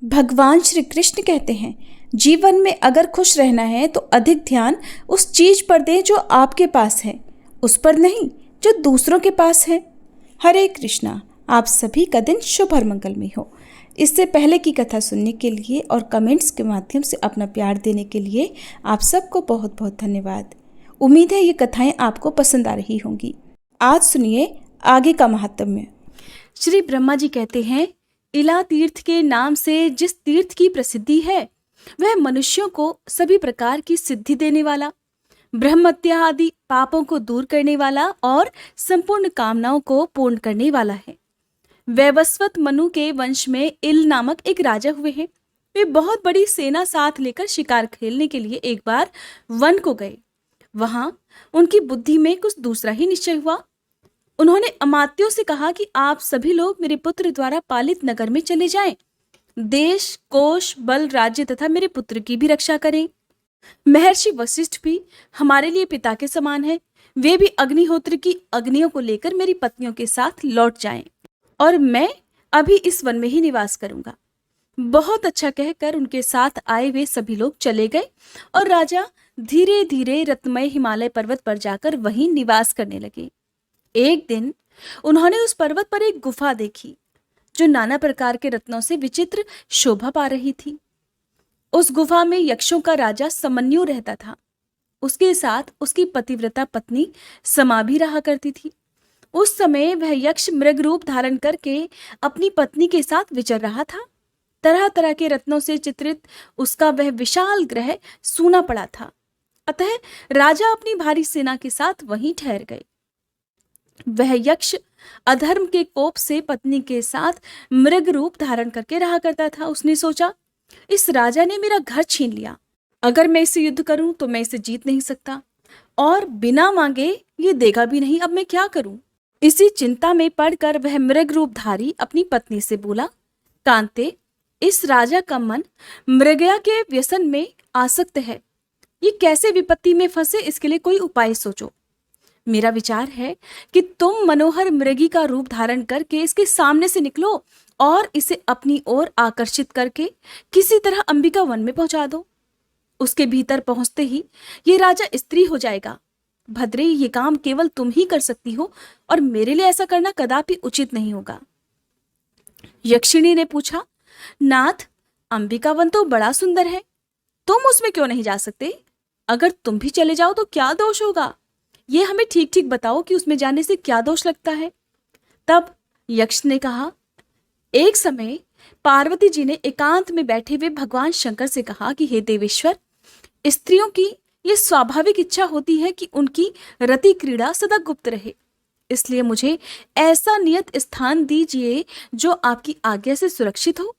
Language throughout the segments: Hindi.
भगवान श्री कृष्ण कहते हैं, जीवन में अगर खुश रहना है तो अधिक ध्यान उस चीज पर दें जो आपके पास है, उस पर नहीं जो दूसरों के पास है। हरे कृष्णा। आप सभी का दिन शुभ और मंगलमय हो। इससे पहले की कथा सुनने के लिए और कमेंट्स के माध्यम से अपना प्यार देने के लिए आप सबको बहुत बहुत धन्यवाद। उम्मीद है ये कथाएं आपको पसंद आ रही होंगी। आज सुनिए आगे का महात्म्य। श्री ब्रह्मा जी कहते हैं, इला तीर्थ के नाम से जिस तीर्थ की प्रसिद्धि है वह मनुष्यों को सभी प्रकार की सिद्धि देने वाला, ब्रह्मत्या आदि पापों को दूर करने वाला और संपूर्ण कामनाओं को पूर्ण करने वाला है। वैवस्वत मनु के वंश में इल नामक एक राजा हुए हैं। वे बहुत बड़ी सेना साथ लेकर शिकार खेलने के लिए एक बार वन को गए। वहां उनकी बुद्धि में कुछ दूसरा ही निश्चय हुआ। उन्होंने अमात्यों से कहा कि आप सभी लोग मेरे पुत्र द्वारा पालित नगर में चले जाएं। देश, कोश, बल, राज्य तथा मेरे पुत्र की भी रक्षा करें। महर्षि वशिष्ठ भी हमारे लिए पिता के समान है। वे भी अग्निहोत्र की अग्नियों को लेकर मेरी पत्नियों के साथ लौट जाएं और मैं अभी इस वन में ही निवास करूंगा। बहुत अच्छा कहकर उनके साथ आए वे सभी लोग चले गए और राजा धीरे धीरे रत्नमय हिमालय पर्वत पर जाकर वहीं निवास करने लगे। एक दिन उन्होंने उस पर्वत पर एक गुफा देखी जो नाना प्रकार के रत्नों से विचित्र शोभा पा रही थी। उस गुफा में यक्षों का राजा समन्यु रहता था। उसके साथ उसकी पतिव्रता पत्नी समा भी रहा करती थी। उस समय वह यक्ष मृग रूप धारण करके अपनी पत्नी के साथ विचर रहा था। तरह तरह के रत्नों से चित्रित उसका वह विशाल ग्रह सूना पड़ा था। अतः राजा अपनी भारी सेना के साथ वहीं ठहर गए। वह यक्ष अधर्म के कोप से पत्नी के साथ मृग रूप धारण करके रहा करता था। उसने सोचा, इस राजा ने मेरा घर छीन लिया। अगर मैं इससे युद्ध करूं तो मैं इसे जीत नहीं सकता और बिना मांगे ये देगा भी नहीं। अब मैं क्या करूं? इसी चिंता में पड़कर वह मृग रूपधारी अपनी पत्नी से बोला, कांते, इस राजा का मन मृगया के व्यसन में आसक्त है। ये कैसे विपत्ति में फंसे, इसके लिए कोई उपाय सोचो। मेरा विचार है कि तुम मनोहर मृगी का रूप धारण करके इसके सामने से निकलो और इसे अपनी ओर आकर्षित करके किसी तरह अंबिका वन में पहुंचा दो। उसके भीतर पहुंचते ही ये राजा स्त्री हो जाएगा। भद्रे, ये काम केवल तुम ही कर सकती हो और मेरे लिए ऐसा करना कदापि उचित नहीं होगा। यक्षिणी ने पूछा, नाथ, अंबिका वन तो बड़ा सुंदर है, तुम उसमें क्यों नहीं जा सकते? अगर तुम भी चले जाओ तो क्या दोष होगा? ये हमें ठीक ठीक बताओ कि उसमें जाने से क्या दोष लगता है। तब यक्ष ने कहा, एक समय पार्वती जी ने एकांत में बैठे हुए भगवान शंकर से कहा कि हे देवेश्वर, स्त्रियों की ये स्वाभाविक इच्छा होती है कि उनकी रति क्रीड़ा सदा गुप्त रहे। इसलिए मुझे ऐसा नियत स्थान दीजिए जो आपकी आज्ञा से सुरक्षित हो।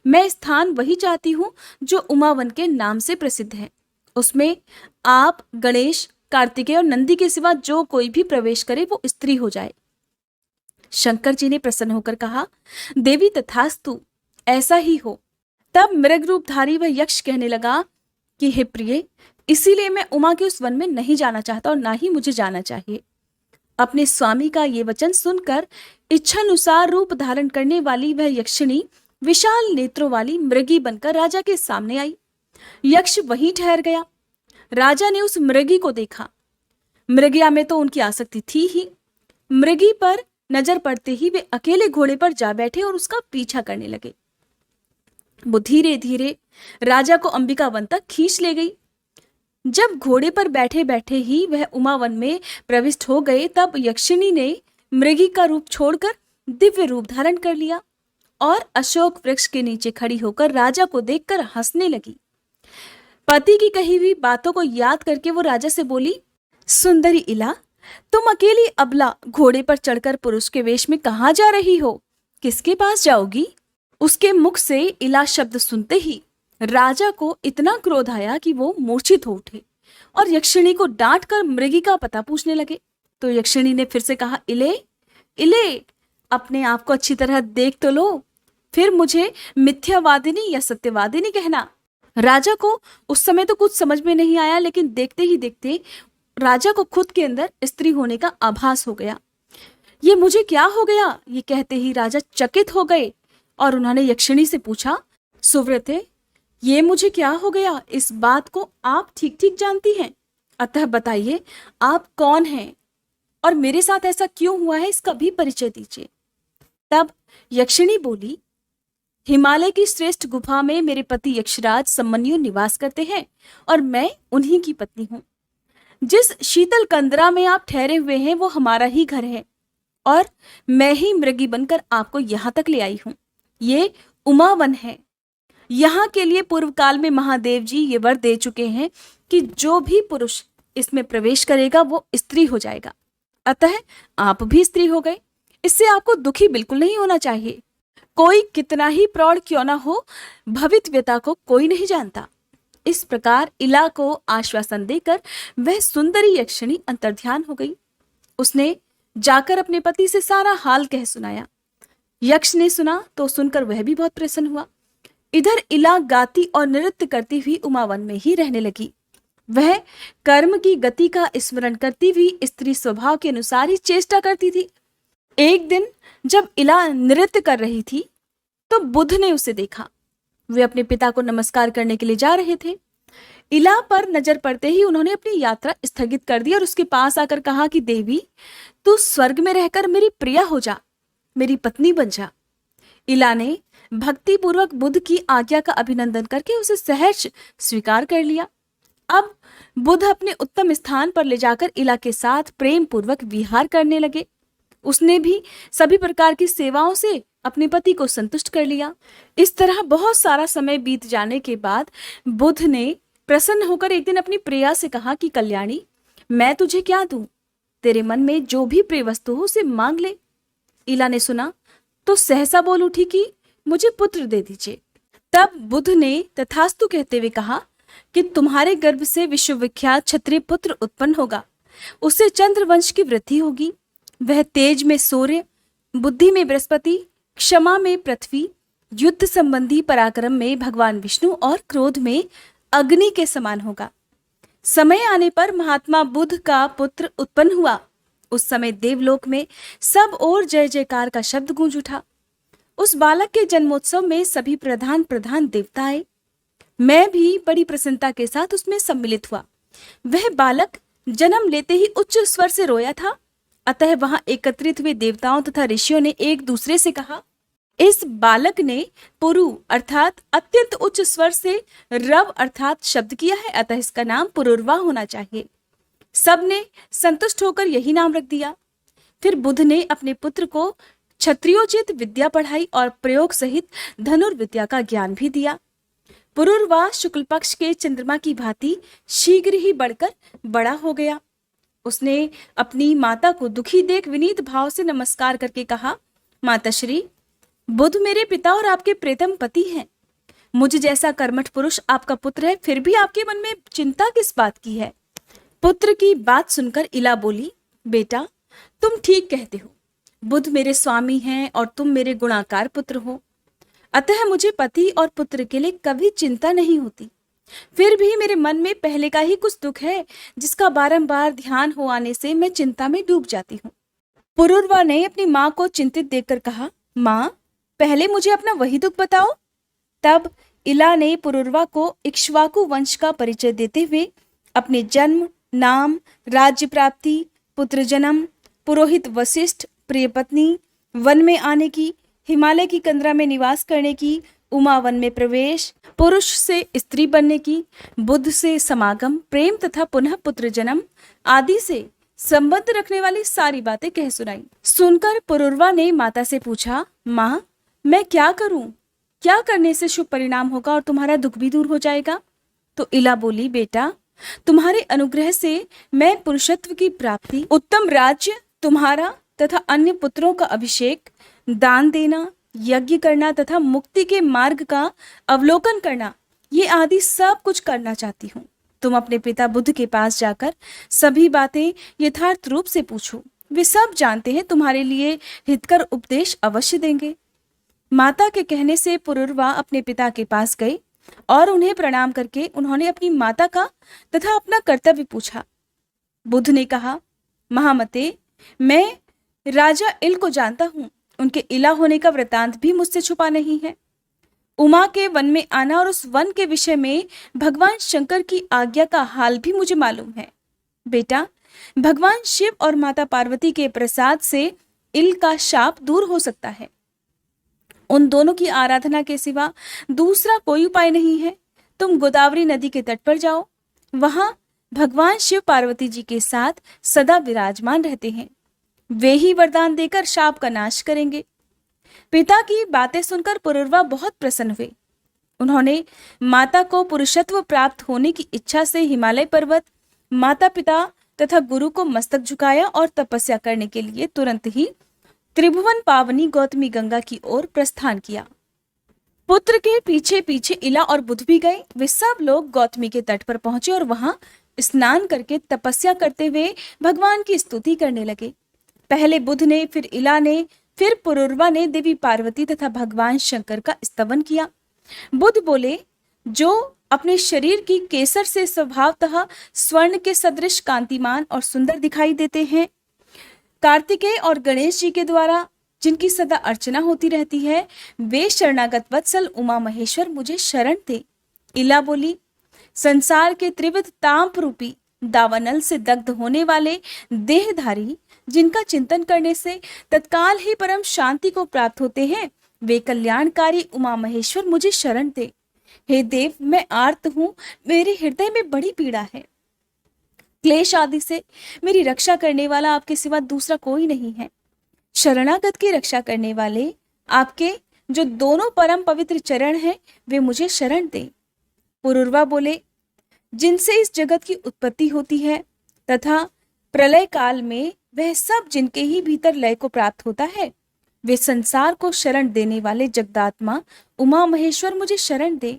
मैं स्थान वही चाहती हूं जो उमावन के नाम से प्रसिद्ध है। उसमें आप, गणेश, कार्तिकेय और नंदी के सिवा जो कोई भी प्रवेश करे वो स्त्री हो जाए। शंकर जी ने प्रसन्न होकर कहा, देवी तथास्तु, ऐसा ही हो। तब मृग रूपधारी वह यक्ष कहने लगा कि हे प्रिय, इसीलिए मैं उमा के उस वन में नहीं जाना चाहता और ना ही मुझे जाना चाहिए। अपने स्वामी का ये वचन सुनकर इच्छानुसार रूप धारण करने वाली वह यक्षिणी विशाल नेत्रों वाली मृगी बनकर राजा के सामने आई। यक्ष वहीं ठहर गया। राजा ने उस मृगी को देखा। मृगया में तो उनकी आसक्ति थी ही। मृगी पर नजर पड़ते ही वे अकेले घोड़े पर जा बैठे और उसका पीछा करने लगे। वो धीरे धीरे राजा को अंबिका वन तक खींच ले गई। जब घोड़े पर बैठे बैठे ही वह उमा वन में प्रविष्ट हो गए, तब यक्षिणी ने मृगी का रूप छोड़कर दिव्य रूप धारण कर लिया और अशोक वृक्ष के नीचे खड़ी होकर राजा को देखकर हंसने लगी। पति की कही हुई बातों को याद करके वो राजा से बोली, सुंदरी इला, तुम अकेली अबला घोड़े पर चढ़कर पुरुष के वेश में कहाँ जा रही हो? किसके पास जाओगी? उसके मुख से इला शब्द सुनते ही राजा को इतना क्रोध आया कि वो मूर्छित हो उठे और यक्षिणी को डांट कर मृगी का पता पूछने लगे। तो यक्षिणी ने फिर से कहा, इले, इले, अपने आप को अच्छी तरह देख तो लो, फिर मुझे मिथ्यावादिनी या सत्यवादिनी कहना। राजा को उस समय तो कुछ समझ में नहीं आया, लेकिन देखते ही देखते राजा को खुद के अंदर स्त्री होने का आभास हो गया। ये मुझे क्या हो गया? ये कहते ही राजा चकित हो गए और उन्होंने यक्षिणी से पूछा, सुव्रते, ये मुझे क्या हो गया, इस बात को आप ठीक ठीक जानती हैं। अतः बताइए, आप कौन हैं और मेरे साथ ऐसा क्यों हुआ है, इसका भी परिचय दीजिए। तब यक्षिणी बोली, हिमालय की श्रेष्ठ गुफा में मेरे पति यक्षराज समन्यु निवास करते हैं और मैं उन्हीं की पत्नी हूं। जिस शीतल कंदरा में आप ठहरे हुए हैं वो हमारा ही घर है और मैं ही मृगी बनकर आपको यहां तक ले आई हूं। ये उमावन है। यहाँ के लिए पूर्व काल में महादेव जी ये वर दे चुके हैं कि जो भी पुरुष इसमें प्रवेश करेगा वो स्त्री हो जाएगा। अतः आप भी स्त्री हो गए। इससे आपको दुखी बिल्कुल नहीं होना चाहिए। कोई कितना ही प्रौढ़ क्यों ना हो, भवितव्यता को कोई नहीं जानता। इस प्रकार इला को आश्वासन देकर वह सुंदरी यक्षिणी अंतर्ध्यान हो गई। उसने जाकर अपने पति से सारा हाल कह सुनाया। यक्ष ने सुना तो सुनकर वह भी बहुत प्रसन्न हुआ। इधर इला गाती और नृत्य करती हुई उमावन में ही रहने लगी। वह कर्म की गति का स्मरण करती हुई स्त्री स्वभाव के अनुसार ही चेष्टा करती थी। एक दिन जब इला नृत्य कर रही थी तो बुध ने उसे देखा। वे अपने पिता को नमस्कार करने के लिए जा रहे थे। इला पर नजर पड़ते ही उन्होंने अपनी यात्रा स्थगित कर दी और उसके पास आकर कहा कि देवी, तू स्वर्ग में रहकर मेरी प्रिया हो जा, मेरी पत्नी बन जा। इला ने भक्ति पूर्वक बुध की आज्ञा का अभिनंदन करके उसे सहर्ष स्वीकार कर लिया। अब बुध अपने उत्तम स्थान पर ले जाकर इला के साथ प्रेम पूर्वक विहार करने लगे। उसने भी सभी प्रकार की सेवाओं से अपने पति को संतुष्ट कर लिया। इस तरह बहुत सारा समय बीत जाने के बाद बुध ने प्रसन्न होकर एक दिन अपनी प्रिया से कहा कि कल्याणी, मैं तुझे क्या दूं? तेरे मन में जो भी प्रिय वस्तु हो उसे मांग ले। इला ने सुना तो सहसा बोल उठी कि मुझे पुत्र दे दीजिए। तब बुध ने तथास्तु कहते हुए कहा कि तुम्हारे गर्भ से विश्वविख्यात क्षत्रिय पुत्र उत्पन्न होगा। उससे चंद्रवंश की वृद्धि होगी। वह तेज में सूर्य, बुद्धि में बृहस्पति, क्षमा में पृथ्वी, युद्ध संबंधी पराक्रम में भगवान विष्णु और क्रोध में अग्नि के समान होगा। समय आने पर महात्मा बुध का पुत्र उत्पन्न हुआ। उस समय देवलोक में सब ओर जय जयकार का शब्द गूंज उठा। उस बालक के जन्मोत्सव में सभी प्रधान प्रधान देवता आए। मैं भी बड़ी प्रसन्नता के साथ उसमें सम्मिलित हुआ। वह बालक जन्म लेते ही उच्च स्वर से रोया था। अतः वहां एकत्रित हुए देवताओं तथा ऋषियों ने एक दूसरे से कहा, इस बालक ने पुरु अर्थात अत्यंत उच्च स्वर से रव अर्थात शब्द किया है, अतः इसका नाम पुरुरवा होना चाहिए। सबने संतुष्ट होकर यही नाम रख दिया। फिर बुध ने अपने पुत्र को क्षत्रियोचित विद्या पढ़ाई और प्रयोग सहित धनुर्विद्या का ज्ञान भी दिया। पुरुरवा शुक्ल पक्ष के चंद्रमा की भांति शीघ्र ही बढ़कर बड़ा हो गया। उसने अपनी माता को दुखी देख विनीत भाव से नमस्कार करके कहा, माताश्री, बुध मेरे पिता और आपके प्रीतम पति हैं। मुझ जैसा कर्मठ पुरुष आपका पुत्र है, फिर भी आपके मन में चिंता किस बात की है? पुत्र की बात सुनकर इला बोली, बेटा, तुम ठीक कहते हो। बुध मेरे स्वामी हैं और तुम मेरे गुणाकार पुत्र हो। अतः मुझे पति और पुत्र के लिए कभी चिंता नहीं होती। फिर भी मेरे मन में पहले का ही कुछ दुख है, जिसका बारंबार ध्यान हो आने से मैं चिंता में डूब जाती हूँ। पुरुरवा ने अपनी माँ को चिंतित देखकर कहा, माँ, पहले मुझे अपना वही दुख बताओ। तब इला ने पुरुरवा को इक्ष्वाकु वंश का परिचय देते हुए अपने जन्म, नाम, राज्य प्राप्ति, पुत्र जन्म, पुरोहित वशिष्ठ, प्रिय पत्नी, वन में आने की, हिमालय की कंदरा में निवास करने की, उमावन में प्रवेश, पुरुष से स्त्री बनने की, बुद्ध से समागम, प्रेम तथा पुनः पुत्र जन्म आदि से संबंध रखने वाली सारी बातें कह सुनाई। सुनकर पुरुरवा ने माता से पूछा, माँ, मैं क्या करूं? क्या करने से शुभ परिणाम होगा और तुम्हारा दुख भी दूर हो जाएगा? तो इला बोली, बेटा, तुम्हारे अनुग्रह से मैं पुरुषत्व की प्राप्ति, उत्तम राज्य, तुम्हारा तथा अन्य पुत्रों का अभिषेक, दान देना, यज्ञ करना तथा मुक्ति के मार्ग का अवलोकन करना, ये आदि सब कुछ करना चाहती हूँ। तुम अपने पिता बुद्ध के पास जाकर सभी बातें यथार्थ रूप से पूछो। वे सब जानते हैं, तुम्हारे लिए हितकर उपदेश अवश्य देंगे। माता के कहने से पुरुरवा अपने पिता के पास गए और उन्हें प्रणाम करके उन्होंने अपनी माता का तथा अपना कर्तव्य पूछा। बुद्ध ने कहा, महामते, मैं राजा इल को जानता हूं। उनके इला होने का वृतांत भी मुझसे छुपा नहीं है। उमा के वन में आना और उस वन के विषय में भगवान शंकर की आज्ञा का हाल भी मुझे मालूम है। बेटा, भगवान शिव और माता पार्वती के प्रसाद से इल का शाप दूर हो सकता है। उन दोनों की आराधना के सिवा दूसरा कोई उपाय नहीं है। तुम गोदावरी नदी के तट पर जाओ, वहां भगवान शिव पार्वती जी के साथ सदा विराजमान रहते हैं। वे ही वरदान देकर शाप का नाश करेंगे। पिता की बातें सुनकर पुरुरवा बहुत प्रसन्न हुए। उन्होंने माता को पुरुषत्व प्राप्त होने की इच्छा से हिमालय पर्वत, माता पिता तथा गुरु को मस्तक झुकाया और तपस्या करने के लिए तुरंत ही त्रिभुवन पावनी गौतमी गंगा की ओर प्रस्थान किया। पुत्र के पीछे पीछे इला और बुध भी गए। वे सब लोग गौतमी के तट पर पहुंचे और वहां स्नान करके तपस्या करते हुए भगवान की स्तुति करने लगे। पहले बुध ने, फिर इला ने, फिर पुरुरवा ने देवी पार्वती तथा भगवान शंकर का स्तवन किया। बुध बोले, जो अपने शरीर की केसर से स्वभावतः स्वर्ण के सदृश कांतिमान और सुंदर दिखाई देते हैं, कार्तिकेय और गणेश जी के द्वारा जिनकी सदा अर्चना होती रहती है, वे शरणागत वत्सल उमा महेश्वर मुझे शरण दे। इला बोली, संसार के त्रिविध ताप रूपी दावानल से दग्ध होने वाले देहधारी, जिनका चिंतन करने से तत्काल ही परम शांति को प्राप्त होते हैं, वे कल्याणकारी उमा महेश्वर मुझे शरण दे। हे देव, मैं आर्त हूँ, मेरे हृदय में बड़ी पीड़ा है। क्लेश आदि से मेरी रक्षा करने वाला आपके सिवा दूसरा कोई नहीं है। शरणागत की रक्षा करने वाले आपके जो दोनों परम पवित्र चरण हैं, वे मुझे शरण दें। पुरुरवा बोले, जिनसे इस जगत की उत्पत्ति होती है तथा प्रलय काल में वह सब जिनके ही भीतर लय को प्राप्त होता है, वे संसार को शरण देने वाले जगदात्मा उमा महेश्वर मुझे शरण दे।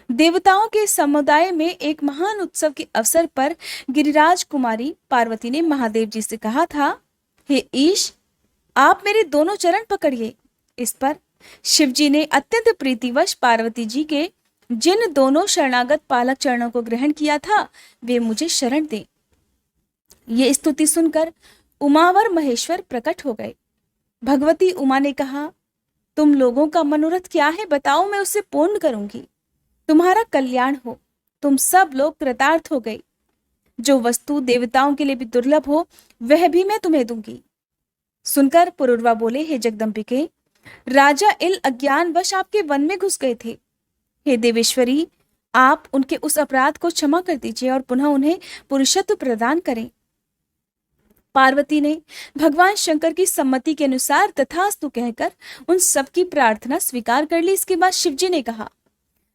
देवताओं के समुदाय में एक महान उत्सव के अवसर पर गिरिराज कुमारी पार्वती ने महादेव जी से कहा था, हे ईश, आप मेरे दोनों चरण पकड़िए। इस पर शिवजी ने अत्यंत प्रीतिवश पार्वती जी के जिन दोनों शरणागत पालक चरणों को ग्रहण किया था, वे मुझे शरण दें। ये स्तुति सुनकर उमावर महेश्वर प्रकट हो गए। भगवती उमा ने कहा, तुम लोगों का मनोरथ क्या है, बताओ, मैं उसे पूर्ण करूंगी। तुम्हारा कल्याण हो। तुम सब लोग कृतार्थ हो गए। जो वस्तु देवताओं के लिए भी दुर्लभ हो, वह भी मैं तुम्हें दूंगी। सुनकर पुरुरवा बोले, हे जगदम्बिके, राजा इल अज्ञानवश आपके वन में घुस गए थे। हे देवेश्वरी, आप उनके उस अपराध को क्षमा कर दीजिए और पुनः उन्हें पुरुषत्व प्रदान करें। पार्वती ने भगवान शंकर की सम्मति के अनुसार तथास्तु कहकर उन सबकी प्रार्थना स्वीकार कर ली। इसके बाद शिवजी ने कहा,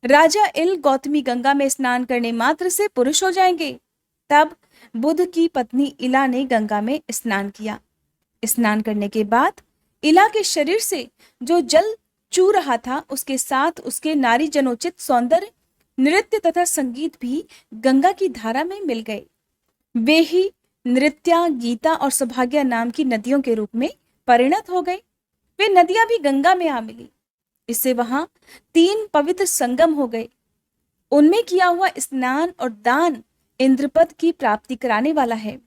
राजा इल गौतमी गंगा में स्नान करने मात्र से पुरुष हो जाएंगे। तब बुध की पत्नी इला ने गंगा में स्नान किया। स्नान करने के बाद इला के शरीर से जो जल चू रहा था, उसके साथ उसके नारी जनोचित सौंदर्य, नृत्य तथा संगीत भी गंगा की धारा में मिल गए। वे ही नृत्या, गीता और सौभाग्य नाम की नदियों के रूप में परिणत हो गए। वे नदियां भी गंगा में आ मिली। इससे वहां 3 पवित्र संगम हो गए। उनमें किया हुआ स्नान और दान इंद्रपद की प्राप्ति कराने वाला है।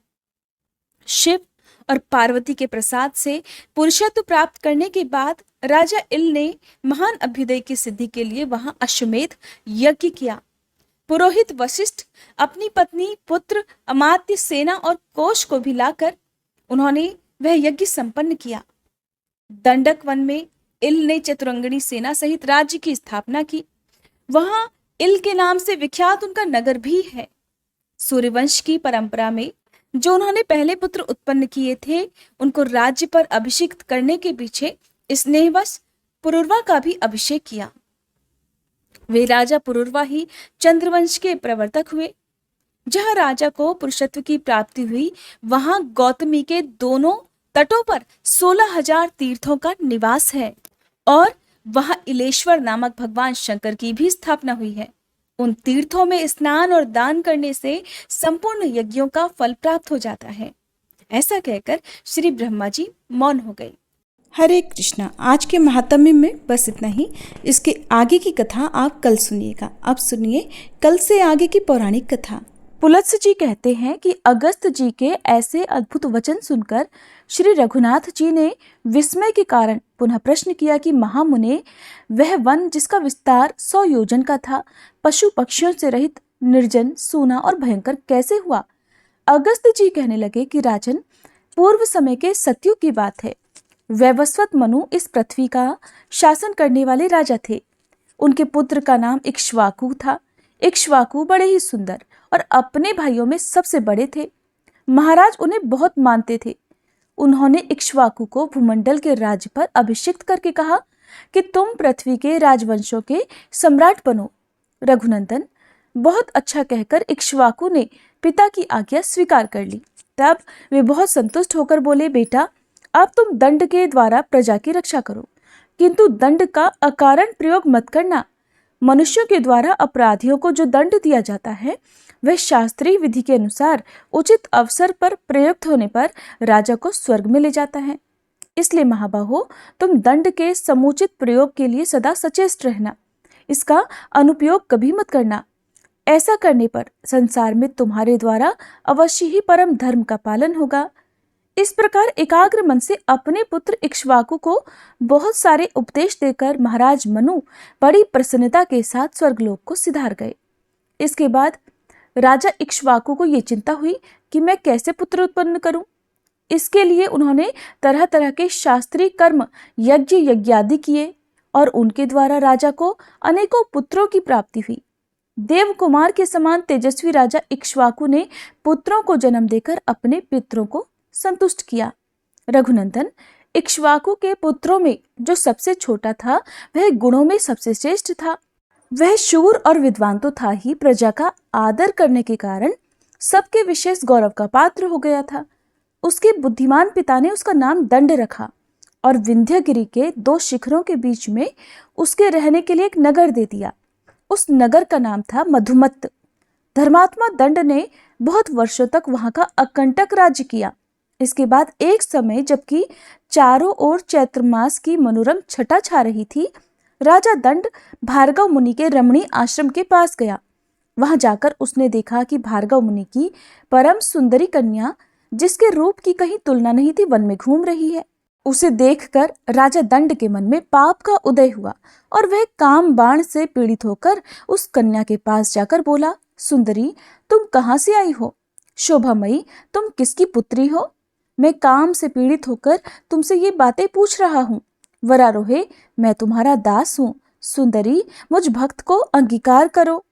शिव और पार्वती के प्रसाद से पुरुषत्व प्राप्त करने के बाद राजा इल ने महान अभ्युदय की सिद्धि के लिए वहां अश्वमेध यज्ञ किया। पुरोहित वशिष्ठ अपनी पत्नी, पुत्र, अमात्य, सेना और कोष को भी लाकर उन्होंने वह यज्ञ संपन्न किया। दंडक वन में इल ने चतुरंगिणी सेना सहित राज्य की स्थापना की। वहां इल के नाम से विख्यात उनका नगर भी है। सूर्यवंश की परंपरा में जो उन्होंने पहले पुत्र उत्पन्न किए थे, उनको राज्य पर अभिषेक करने के पीछे स्नेहवश पुरुरवा का भी अभिषेक किया। वे राजा पुरुरवा ही चंद्रवंश के प्रवर्तक हुए। जहां राजा को पुरुषत्व की प्राप्ति हुई, वहां गौतमी के दोनों तटों पर 16,000 तीर्थों का निवास है और वहां इलेश्वर नामक भगवान शंकर की भी स्थापना हुई है। उन तीर्थों में स्नान और दान करने से संपूर्ण यज्ञों का फल प्राप्त हो जाता है। ऐसा कहकर श्री ब्रह्मा जी मौन हो गए। हरे कृष्णा। आज के महात्म्य में बस इतना ही। इसके आगे की कथा आप कल सुनिएगा। अब सुनिए कल से आगे की पौराणिक कथा। पुलत्स्य जी कहते हैं कि अगस्त जी के ऐसे अद्भुत वचन सुनकर श्री रघुनाथ जी ने विस्मय के कारण पुनः प्रश्न किया कि महामुने, वह वन जिसका विस्तार 100 योजन का था, पशु पक्षियों से रहित, निर्जन, सूना और भयंकर कैसे हुआ? अगस्त जी कहने लगे कि राजन, पूर्व समय के सतयुग की बात है। वैवस्वत मनु इस पृथ्वी का शासन करने वाले राजा थे। उनके पुत्र का नाम इक्ष्वाकु था। इक्ष्वाकु बड़े ही सुंदर और अपने भाइयों में सबसे बड़े थे। महाराज उन्हें बहुत मानते थे। उन्होंने इक्ष्वाकु को भूमंडल के राज्य पर अभिषिक्त करके कहा कि तुम पृथ्वी के राजवंशों के सम्राट बनो। रघुनंदन बहुत अच्छा कहकर इक्ष्वाकु ने पिता की आज्ञा स्वीकार कर ली। तब वे बहुत संतुष्ट होकर बोले, बेटा, अब तुम दंड के द्वारा प्रजा की रक्षा करो, किंतु दंड का अकारण प्रयोग मत करना। मनुष्यों के द्वारा अपराधियों को जो दंड दिया जाता है वह शास्त्रीय विधि के अनुसार उचित अवसर पर प्रयुक्त होने पर राजा को स्वर्ग में ले जाता है। इसलिए महाबाहो, तुम दंड के समुचित प्रयोग के लिए सदा सचेत रहना। इसका अनुपयोग कभी मत करना। ऐसा करने पर संसार में तुम्हारे द्वारा अवश्य ही परम धर्म का पालन होगा। इस प्रकार एकाग्र मन से अपने पुत्र इक्ष्वाकु को बहुत सारे उपदेश देकर महाराज मनु बड़ी प्रसन्नता के साथ स्वर्गलोक को सिधार गए। इसके बाद राजा इक्ष्वाकु को ये चिंता हुई कि मैं कैसे पुत्र उत्पन्न करूं। इसके लिए उन्होंने तरह तरह के शास्त्रीय कर्म, यज्ञ यज्ञादि किए और उनके द्वारा राजा को अनेकों पुत्रों की प्राप्ति हुई। देव कुमार के समान तेजस्वी राजा इक्ष्वाकु ने पुत्रों को जन्म देकर अपने पितरों को संतुष्ट किया। रघुनंदन, इक्ष्वाकु के पुत्रों में जो सबसे छोटा था वह गुणों में सबसे श्रेष्ठ था। वह शूर और विद्वान तो था ही, प्रजा का आदर करने के कारण सबके विशेष गौरव का पात्र हो गया था। उसके बुद्धिमान पिता ने उसका नाम दंड रखा और विंध्यगिरि के 2 शिखरों के बीच में उसके रहने के लिए एक नगर दे दिया। उस नगर का नाम था मधुमत्त। धर्मात्मा दंड ने बहुत वर्षों तक वहां का अकंटक राज्य किया। इसके बाद एक समय जबकि चारों ओर चैत्र मास की मनोरम छटा छा रही थी, राजा दंड भार्गव मुनि के रमणीय आश्रम के पास गया। वहां जाकर उसने देखा कि भार्गव मुनि की परम सुंदरी कन्या, जिसके रूप की कहीं तुलना नहीं थी, वन में घूम रही है। उसे देखकर राजा दंड के मन में पाप का उदय हुआ और वह काम बाण से पीड़ित होकर उस कन्या के पास जाकर बोला, सुंदरी, तुम कहाँ से आई हो? शोभामयी, तुम किसकी पुत्री हो? मैं काम से पीड़ित होकर तुमसे ये बातें पूछ रहा हूँ। वरारोहे, मैं तुम्हारा दास हूँ। सुंदरी, मुझ भक्त को अंगीकार करो।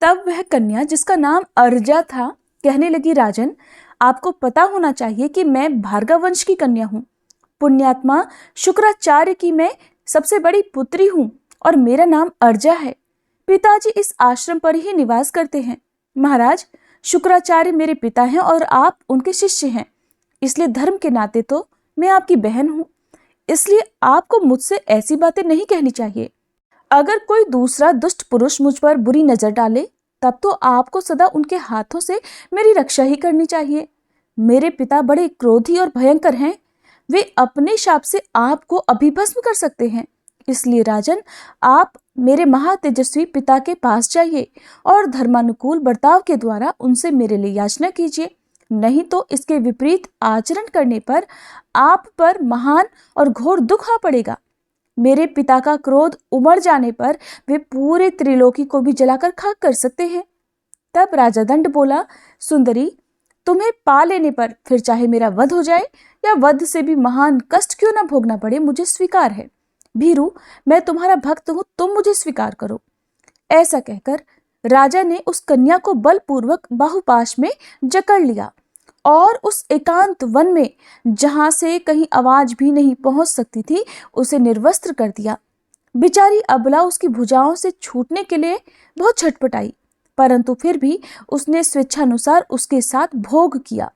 तब वह कन्या, जिसका नाम अर्जा था, कहने लगी, राजन, आपको पता होना चाहिए कि मैं भार्गव वंश की कन्या हूँ। पुण्यात्मा शुक्राचार्य की मैं सबसे बड़ी पुत्री हूँ और मेरा नाम अर्जा है। पिताजी इस आश्रम पर ही निवास करते हैं। महाराज, शुक्राचार्य मेरे पिता हैं और आप उनके शिष्य हैं, इसलिए धर्म के नाते तो मैं आपकी बहन हूँ। इसलिए आपको मुझसे ऐसी बातें नहीं कहनी चाहिए। अगर कोई दूसरा दुष्ट पुरुष मुझ पर बुरी नजर डाले तब तो आपको सदा उनके हाथों से मेरी रक्षा ही करनी चाहिए। मेरे पिता बड़े क्रोधी और भयंकर हैं। वे अपने शाप से आपको अभिभस्म कर सकते हैं। इसलिए राजन, आप मेरे महातेजस्वी पिता के पास जाइए और धर्मानुकूल बर्ताव के द्वारा उनसे मेरे लिए याचना कीजिए। नहीं तो इसके विपरीत आचरण करने पर आप पर महान और घोर दुख आ पड़ेगा। मेरे पिता का क्रोध उमड़ जाने पर वे पूरे त्रिलोकी को भी जलाकर खाक कर सकते हैं। तब राजा दंड बोला, सुंदरी, तुम्हें पा लेने पर फिर चाहे मेरा वध हो जाए या वध से भी महान कष्ट क्यों न भोगना पड़े, मुझे स्वीकार है। भीरू, मैं तुम्हारा भक्त हूं, तुम मुझे स्वीकार करो। ऐसा कहकर राजा ने उस कन्या को बलपूर्वक बाहुपाश में जकड़ लिया और उस एकांत वन में, जहां से कहीं आवाज भी नहीं पहुंच सकती थी, उसे निर्वस्त्र कर दिया। बेचारी अबला उसकी भुजाओं से छूटने के लिए बहुत छटपटाई, परंतु फिर भी उसने स्वेच्छानुसार उसके साथ भोग किया।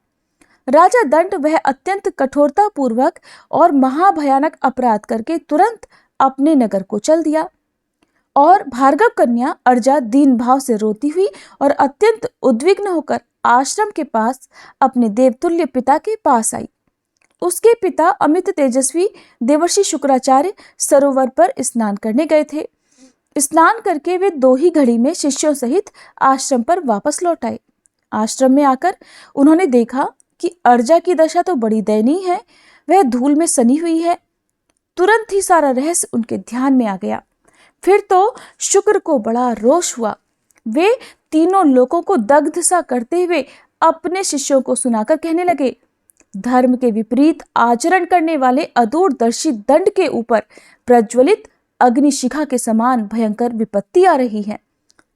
राजा दंड वह अत्यंत कठोरता पूर्वक और महाभयानक अपराध करके तुरंत अपने नगर को चल दिया और भार्गव कन्या अर्जा दीन भाव से रोती हुई और अत्यंत उद्विग्न होकर आश्रम के पास अपने देवतुल्य पिता के पास आई। उसके पिता अमित तेजस्वी देवर्षि शुक्राचार्य सरोवर पर स्नान करने गए थे। स्नान करके वे 2 ही घड़ी में शिष्यों सहित आश्रम पर वापस लौट आए। आश्रम में आकर उन्होंने देखा कि अर्जा की दशा तो बड़ी दयनीय है, वह धूल में सनी हुई है। तुरंत ही सारा रहस्य उनके ध्यान में आ गया। फिर तो शुक्र को बड़ा रोष हुआ। वे तीनों लोगों को दग्ध सा करते हुए अपने शिष्यों को सुनाकर कहने लगे, धर्म के विपरीत आचरण करने वाले अदूरदर्शी दंड के ऊपर प्रज्वलित अग्निशिखा के समान भयंकर विपत्ति आ रही है।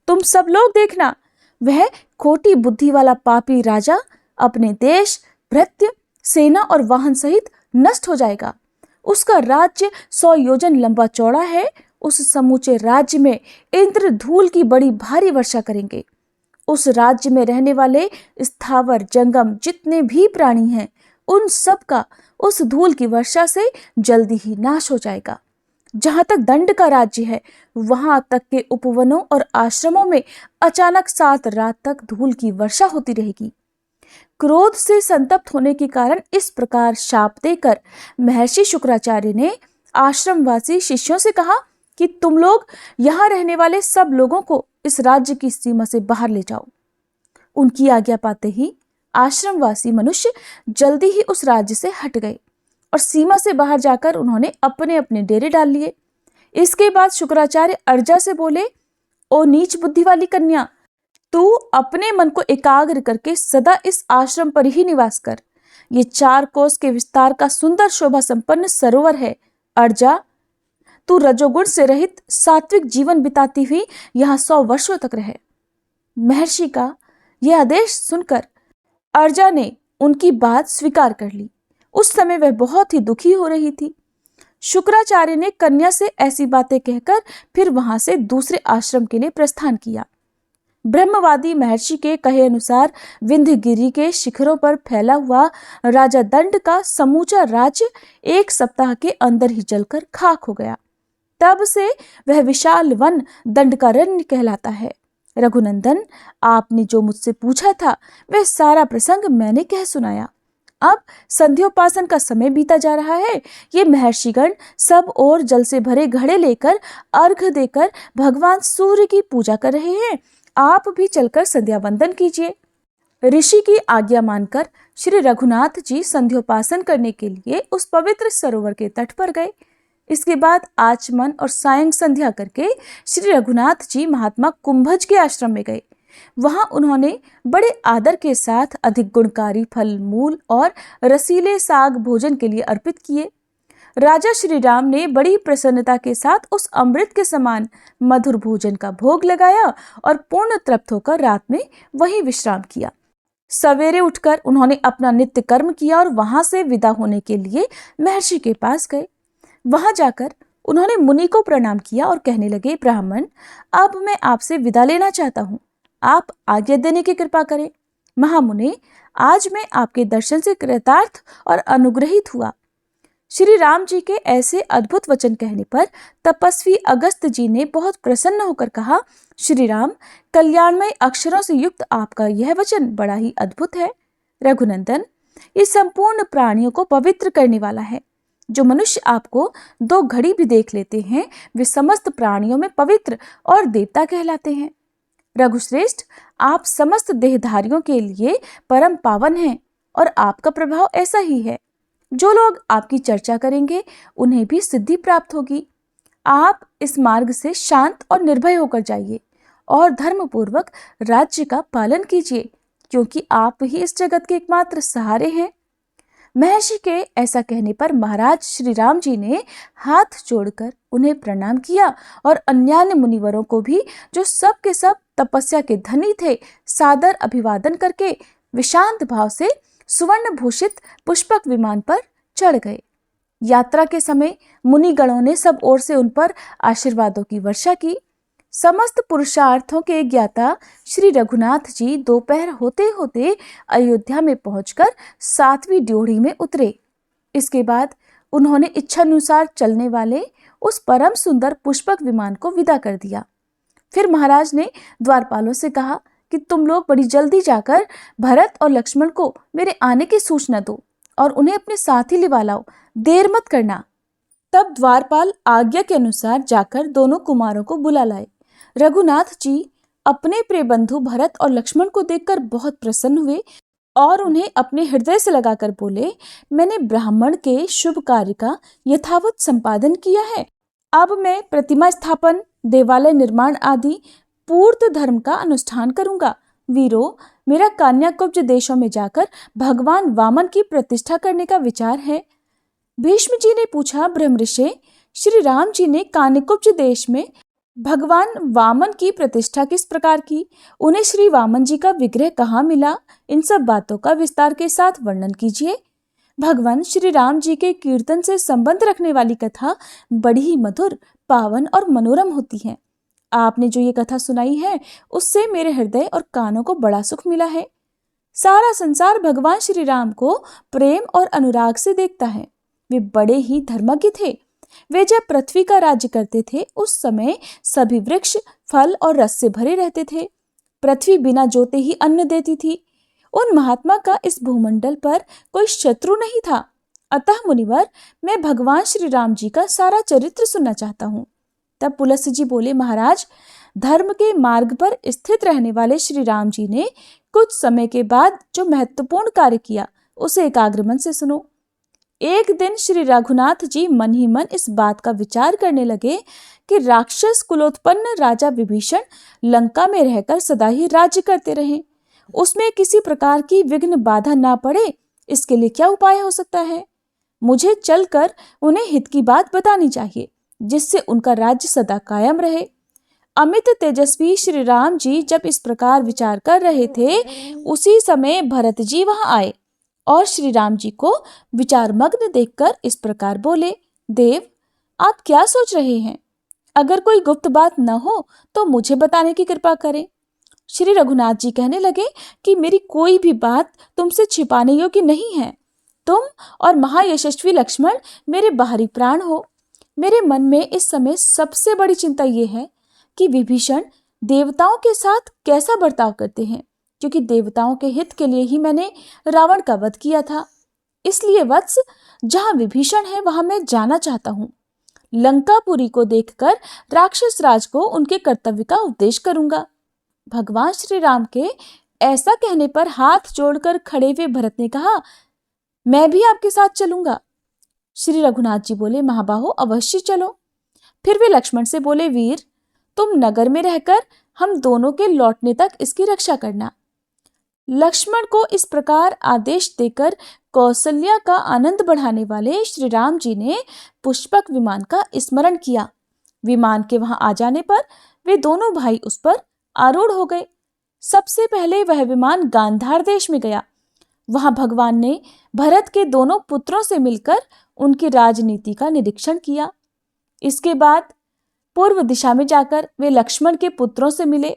तुम सब लोग देखना, वह खोटी बुद्धि वाला पापी राजा अपने देश, भृत्य, सेना और वाहन सहित नष्ट हो जाएगा। उसका राज्य 100 योजन लंबा चौड़ा है। उस समूचे राज्य में इंद्र धूल की बड़ी भारी वर्षा करेंगे। उस राज्य में रहने वाले स्थावर जंगम जितने भी प्राणी हैं, उन सब का उस धूल की वर्षा से जल्दी ही नाश हो जाएगा। जहां तक दंड का राज्य है, वहां तक के उपवनों और आश्रमों में अचानक 7 रात तक धूल की वर्षा होती रहेगी। क्रोध से संतप्त होने के कारण इस प्रकार शाप देकर महर्षि शुक्राचार्य ने आश्रमवासी शिष्यों से कहा कि तुम लोग यहाँ रहने वाले सब लोगों को इस राज्य की सीमा से बाहर ले जाओ। उनकी आज्ञा पाते ही आश्रमवासी मनुष्य जल्दी ही उस राज्य से हट गए और सीमा से बाहर जाकर उन्होंने अपने अपने डेरे डाल लिए। इसके बाद शुक्राचार्य अर्जा से बोले, ओ नीच बुद्धि वाली कन्या, तू अपने मन को एकाग्र करके सदा इस आश्रम पर ही निवास कर। ये 4 कोस के विस्तार का सुंदर शोभा संपन्न सरोवर है। अर्जा, तू रजोगुण से रहित सात्विक जीवन बिताती हुई यहाँ 100 वर्षों तक रहे। महर्षि का यह आदेश सुनकर अर्जा ने उनकी बात स्वीकार कर ली। उस समय वह बहुत ही दुखी हो रही थी। शुक्राचार्य ने कन्या से ऐसी बातें कहकर फिर वहां से दूसरे आश्रम के लिए प्रस्थान किया। ब्रह्मवादी महर्षि के कहे अनुसार विंध्यगिरि के शिखरों पर फैला हुआ राजा दंड का समूचा राज्य 1 सप्ताह के अंदर ही जलकर खाक हो गया। तब से वह विशाल वन दंडकारण्य कहलाता है। रघुनंदन, आपने जो मुझसे पूछा था वह सारा प्रसंग मैंने कह सुनाया। अब संध्योपासन का समय बीता जा रहा है। ये महर्षिगण सब और जल से भरे घड़े लेकर अर्घ देकर भगवान सूर्य की पूजा कर रहे हैं। आप भी चलकर संध्या वंदन कीजिए। ऋषि की आज्ञा मानकर श्री रघुनाथ जी संध्योपासन करने के लिए उस पवित्र सरोवर के तट पर गए। इसके बाद आचमन और सायं संध्या करके श्री रघुनाथ जी महात्मा कुंभज के आश्रम में गए। वहां उन्होंने बड़े आदर के साथ अधिक गुणकारी फल मूल और रसीले साग भोजन के लिए अर्पित किए। राजा श्री राम ने बड़ी प्रसन्नता के साथ उस अमृत के समान मधुर भोजन का भोग लगाया और पूर्ण तृप्त होकर रात में वहीं विश्राम किया। सवेरे उठकर उन्होंने अपना नित्य कर्म किया और वहां से विदा होने के लिए महर्षि के पास गए। वहां जाकर उन्होंने मुनि को प्रणाम किया और कहने लगे, ब्राह्मण, अब मैं आपसे विदा लेना चाहता हूँ, आप आज्ञा देने की कृपा करें। महामुने, आज मैं आपके दर्शन से कृतार्थ और अनुग्रहित हुआ। श्री राम जी के ऐसे अद्भुत वचन कहने पर तपस्वी अगस्त जी ने बहुत प्रसन्न होकर कहा, श्री राम, कल्याणमय अक्षरों से युक्त आपका यह वचन बड़ा ही अद्भुत है। रघुनंदन, ये संपूर्ण प्राणियों को पवित्र करने वाला है। जो मनुष्य आपको 2 घड़ी भी देख लेते हैं, वे समस्त प्राणियों में पवित्र और देवता कहलाते हैं। रघुश्रेष्ठ, आप समस्त देहधारियों के लिए परम पावन हैं और आपका प्रभाव ऐसा ही है। जो लोग आपकी चर्चा करेंगे उन्हें भी सिद्धि प्राप्त होगी। आप इस मार्ग से शांत और निर्भय होकर जाइए और धर्मपूर्वक राज्य का पालन कीजिए, क्योंकि आप ही इस जगत के एकमात्र सहारे हैं। महर्षि के ऐसा कहने पर महाराज श्री राम जी ने हाथ जोड़कर उन्हें प्रणाम किया और अन्यान्य मुनिवरों को भी, जो सब के सब तपस्या के धनी थे, सादर अभिवादन करके विशांत भाव से सुवर्ण भूषित पुष्पक विमान पर चढ़ गए। यात्रा के समय मुनिगणों ने सब ओर से उन पर आशीर्वादों की वर्षा की। समस्त पुरुषार्थों के ज्ञाता श्री रघुनाथ जी दोपहर होते होते अयोध्या में पहुंचकर 7वीं ड्योढ़ी में उतरे। इसके बाद उन्होंने इच्छानुसार चलने वाले उस परम सुंदर पुष्पक विमान को विदा कर दिया। फिर महाराज ने द्वारपालों से कहा कि तुम लोग बड़ी जल्दी जाकर भरत और लक्ष्मण को मेरे आने की सूचना दो और उन्हें अपने साथ ही लिवा लाओ, देर मत करना। तब द्वारपाल आज्ञा के अनुसार जाकर दोनों कुमारों को बुला लाए। रघुनाथ जी अपने प्रिय बंधु भरत और लक्ष्मण को देखकर बहुत प्रसन्न हुए और उन्हें अपने हृदय से लगाकर बोले, मैंने ब्राह्मण के शुभ कार्य का यथावत संपादन किया है। अब मैं प्रतिमा स्थापन, देवालय निर्माण आदि पूर्ण धर्म का अनुष्ठान करूंगा। वीरों, मेरा कान्याकुब्ज देशों में जाकर भगवान वामन की प्रतिष्ठा करने का विचार है। भीष्म जी ने पूछा, ब्रह्मर्षि, श्री राम जी ने कान्याकुब्ज देश में भगवान वामन की प्रतिष्ठा किस प्रकार की? उन्हें श्री वामन जी का विग्रह कहाँ मिला? इन सब बातों का विस्तार के साथ वर्णन कीजिए। भगवान श्री राम जी के कीर्तन से संबंध रखने वाली कथा बड़ी ही मधुर, पावन और मनोरम होती है। आपने जो ये कथा सुनाई है उससे मेरे हृदय और कानों को बड़ा सुख मिला है। सारा संसार भगवान श्री राम को प्रेम और अनुराग से देखता है। वे बड़े ही धर्मज्ञ थे। वे जब पृथ्वी का राज्य करते थे उस समय सभी वृक्ष फल और रस से भरे रहते थे। पृथ्वी बिना जोते ही अन्न देती थी। उन महात्मा का इस भूमंडल पर कोई शत्रु नहीं था। अतः मुनिवर, मैं भगवान श्री राम जी का सारा चरित्र सुनना चाहता हूँ। तब पुलस्त्य जी बोले, महाराज, धर्म के मार्ग पर स्थित रहने वाले श्री राम जी ने कुछ समय के बाद जो महत्वपूर्ण कार्य किया उसे एकाग्र मन से सुनो। एक दिन श्री रघुनाथ जी मन ही मन इस बात का विचार करने लगे कि राक्षस कुलोत्पन्न राजा विभीषण लंका में रहकर सदा ही राज्य करते रहे, उसमें किसी प्रकार की विघ्न बाधा ना पड़े, इसके लिए क्या उपाय हो सकता है? मुझे चलकर उन्हें हित की बात बतानी चाहिए, जिससे उनका राज्य सदा कायम रहे। अमित तेजस्वी श्री राम जी जब इस प्रकार विचार कर रहे थे, उसी समय भरत जी वहां आए और श्री राम जी को विचारमग्न देखकर इस प्रकार बोले, देव, आप क्या सोच रहे हैं? अगर कोई गुप्त बात न हो तो मुझे बताने की कृपा करें। श्री रघुनाथ जी कहने लगे कि मेरी कोई भी बात तुमसे छिपाने योग्य नहीं है। तुम और महायशस्वी लक्ष्मण मेरे बाहरी प्राण हो। मेरे मन में इस समय सबसे बड़ी चिंता ये है कि विभीषण देवताओं के साथ कैसा बर्ताव करते हैं, क्योंकि देवताओं के हित के लिए ही मैंने रावण का वध किया था। इसलिए वत्स, जहां विभीषण है वहां मैं जाना चाहता हूँ। लंकापुरी को देखकर राक्षस राज को उनके कर्तव्य का उपदेश करूंगा। भगवान श्री राम के ऐसा कहने पर हाथ जोड़कर खड़े हुए भरत ने कहा, मैं भी आपके साथ चलूंगा। श्री रघुनाथ जी बोले, महाबाहो, अवश्य चलो। फिर वे लक्ष्मण से बोले, वीर, तुम नगर में रहकर हम दोनों के लौटने तक इसकी रक्षा करना। लक्ष्मण को इस प्रकार आदेश देकर कौशल्या का आनंद बढ़ाने वाले श्री राम जी ने पुष्पक विमान का स्मरण किया। विमान के वहां आ जाने पर वे दोनों भाई उस पर आरूढ़ हो गए। सबसे पहले वह विमान गांधार देश में गया। वहां भगवान ने भरत के दोनों पुत्रों से मिलकर उनकी राजनीति का निरीक्षण किया। इसके बाद पूर्व दिशा में जाकर वे लक्ष्मण के पुत्रों से मिले,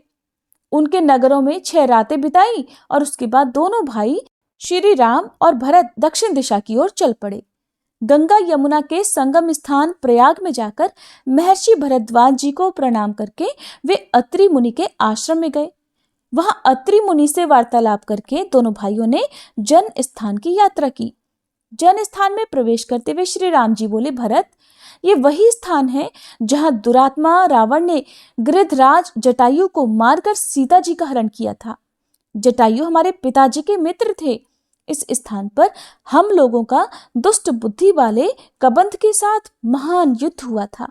उनके नगरों में 6 रातें बिताई और उसके बाद दोनों भाई श्री राम और भरत दक्षिण दिशा की ओर चल पड़े। गंगा यमुना के संगम स्थान प्रयाग में जाकर महर्षि भरद्वाज जी को प्रणाम करके वे अत्रि मुनि के आश्रम में गए। वहां अत्रि मुनि से वार्तालाप करके दोनों भाइयों ने जन स्थान की यात्रा की। जन स्थान में प्रवेश करते हुए श्री राम जी बोले, भरत, ये वही स्थान है जहां दुरात्मा रावण ने गृधराज जटायु को मारकर सीता जी का हरण किया था। जटायु हमारे पिताजी के मित्र थे। इस स्थान पर हम लोगों का दुष्ट बुद्धि वाले कबंध के साथ महान युद्ध हुआ था।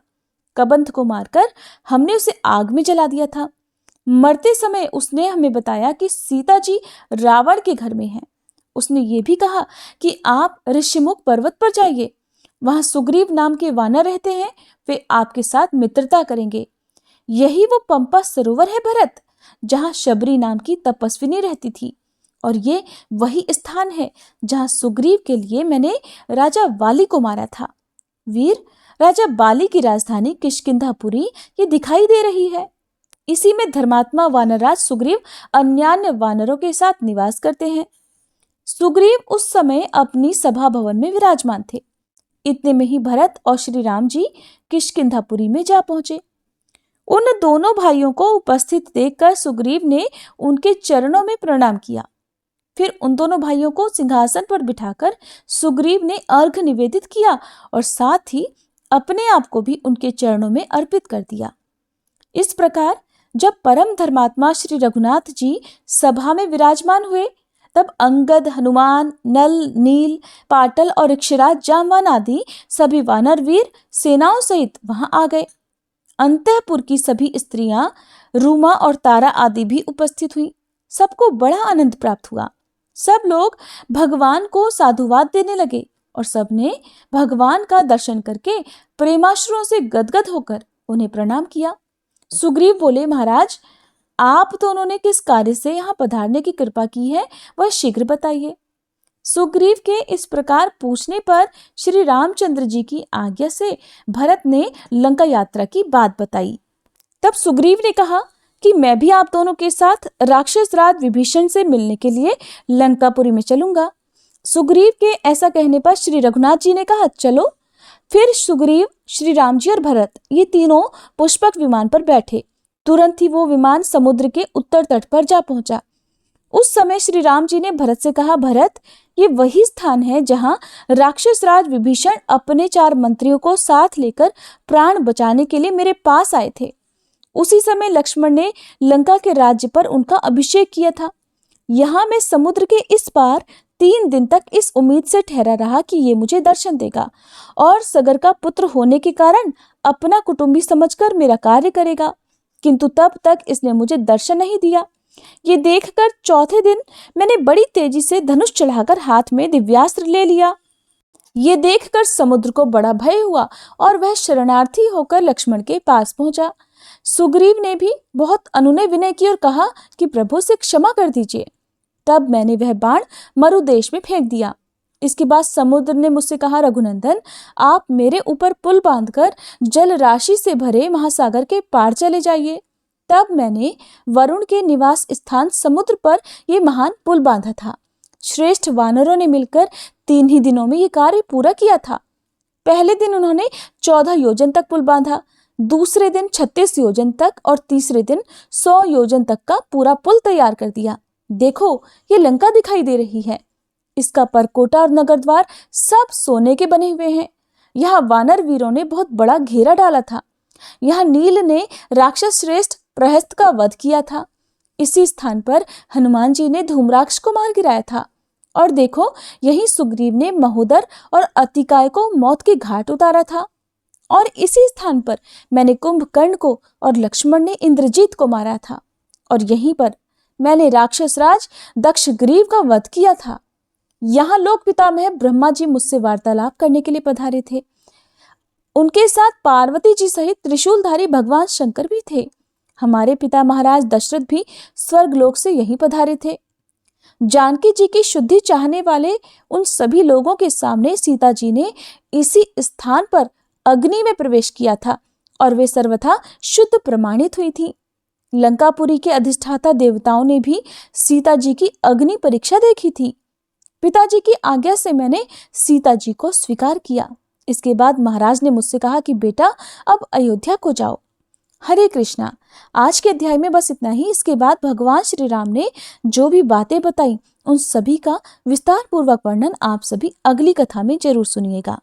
कबंध को मारकर हमने उसे आग में जला दिया था। मरते समय उसने हमें बताया कि सीता जी रावण के घर में हैं। उसने ये भी कहा कि आप ऋषिमुख पर्वत पर जाइए, वहां सुग्रीव नाम के वानर रहते हैं, वे आपके साथ मित्रता करेंगे। यही वो पंपा सरोवर है भरत, जहां शबरी नाम की तपस्विनी रहती थी, और ये वही स्थान है जहां सुग्रीव के लिए मैंने राजा वाली को मारा था। वीर, राजा बाली की राजधानी किष्किंधापुरी ये दिखाई दे रही है। इसी में धर्मात्मा वानरराज सुग्रीव अन्यान्य वानरों के साथ निवास करते हैं। सुग्रीव उस समय अपनी सभा भवन में विराजमान थे। इतने में ही भरत और श्री राम जी किष्किंधापुरी में जा पहुंचे। उन दोनों भाइयों को उपस्थित देखकर सुग्रीव ने उनके चरणों में प्रणाम किया। फिर उन दोनों भाइयों को सिंहासन पर बिठाकर सुग्रीव ने अर्घ्य निवेदित किया और साथ ही अपने आप को भी उनके चरणों में अर्पित कर दिया। इस प्रकार जब परम धर्मात्मा श्री रघुनाथ जी सभा में विराजमान हुए, तब अंगद, हनुमान, नल, नील, पाटल और ऋक्षराज, जामवान आदि सभी वानर वीर सेनाओं सहित वहां आ गए। अंतःपुर की सभी स्त्रियां, रूमा और तारा आदि भी उपस्थित हुई। सबको बड़ा आनंद प्राप्त हुआ। सब लोग भगवान को साधुवाद देने लगे और सबने भगवान का दर्शन करके प्रेमाश्रुओं से गदगद होकर उन्हें प्रणाम किया। सुग्रीव बोले, महाराज, आप दोनों ने किस कार्य से यहाँ पधारने की कृपा की है, वह शीघ्र बताइए। सुग्रीव के इस प्रकार पूछने पर श्री रामचंद्र जी की आज्ञा से भरत ने लंका यात्रा की बात बताई। तब सुग्रीव ने कहा कि मैं भी आप दोनों के साथ राक्षस राज विभीषण से मिलने के लिए लंकापुरी में चलूंगा। सुग्रीव के ऐसा कहने पर श्री रघुनाथ जी ने कहा, चलो। फिर सुग्रीव, श्री राम जी और भरत ये तीनों पुष्पक विमान पर बैठे। तुरंत ही वो विमान समुद्र के उत्तर तट पर जा पहुंचा। उस समय श्री राम जी ने भरत से कहा, भरत, ये वही स्थान है जहां राक्षस राज विभीषण अपने 4 मंत्रियों को साथ लेकर प्राण बचाने के लिए मेरे पास आए थे। उसी समय लक्ष्मण ने लंका के राज्य पर उनका अभिषेक किया था। यहाँ मैं समुद्र के इस पार 3 दिन तक इस उम्मीद से ठहरा रहा कि ये मुझे दर्शन देगा और सगर का पुत्र होने के कारण अपना कुटुंबी समझकर मेरा कार्य करेगा, किंतु तब तक इसने मुझे दर्शन नहीं दिया। ये देखकर चौथे दिन मैंने बड़ी तेजी से धनुष चढ़ाकर हाथ में दिव्यास्त्र ले लिया। ये देखकर समुद्र को बड़ा भय हुआ और वह शरणार्थी होकर लक्ष्मण के पास पहुंचा। सुग्रीव ने भी बहुत अनुनय विनय की और कहा कि प्रभु से क्षमा कर दीजिए। तब मैंने वह बाण मरुदेश में फेंक दिया। इसके बाद समुद्र ने मुझसे कहा, रघुनंदन, आप मेरे ऊपर पुल बांधकर जल राशि से भरे महासागर के पार चले जाइए। तब मैंने वरुण के निवास स्थान समुद्र पर यह महान पुल बांधा था। श्रेष्ठ वानरों ने मिलकर 3 ही दिनों में यह कार्य पूरा किया था। पहले दिन उन्होंने 14 योजन तक पुल बांधा, दूसरे दिन 36 योजन तक और तीसरे दिन 100 योजन तक का पूरा पुल तैयार कर दिया। देखो, ये लंका दिखाई दे रही है। इसका परकोटा और नगर द्वार सब सोने के बने हुए हैं। यहाँ वानर वीरों ने बहुत बड़ा घेरा डाला था। यहाँ नील ने राक्षस श्रेष्ठ प्रहस्त का वध किया था। इसी स्थान पर हनुमान जी ने धूम्राक्ष को मार गिराया था। और देखो, यही सुग्रीव ने महोदर और अतिकाय को मौत के घाट उतारा था। और इसी स्थान पर मैंने कुंभकर्ण को और लक्ष्मण ने इंद्रजीत को मारा था। और यहीं पर मैंने राक्षस राज दक्षग्रीव का वध किया था। यहाँ लोक पितामह ब्रह्मा जी मुझसे वार्तालाप करने के लिए पधारे थे। उनके साथ पार्वती जी सहित त्रिशूलधारी भगवान शंकर भी थे। हमारे पिता महाराज दशरथ भी स्वर्गलोक से यहीं पधारे थे। जानकी जी की शुद्धि चाहने वाले उन सभी लोगों के सामने सीता जी ने इसी स्थान पर अग्नि में प्रवेश किया था और वे सर्वथा शुद्ध प्रमाणित हुई थी। लंकापुरी के अधिष्ठाता देवताओं ने भी सीता जी की अग्नि परीक्षा देखी थी। पिताजी की आज्ञा से मैंने सीता जी को स्वीकार किया। इसके बाद महाराज ने मुझसे कहा कि बेटा, अब अयोध्या को जाओ। हरे कृष्णा। आज के अध्याय में बस इतना ही। इसके बाद भगवान श्री राम ने जो भी बातें बताई उन सभी का विस्तार पूर्वक वर्णन आप सभी अगली कथा में जरूर सुनिएगा।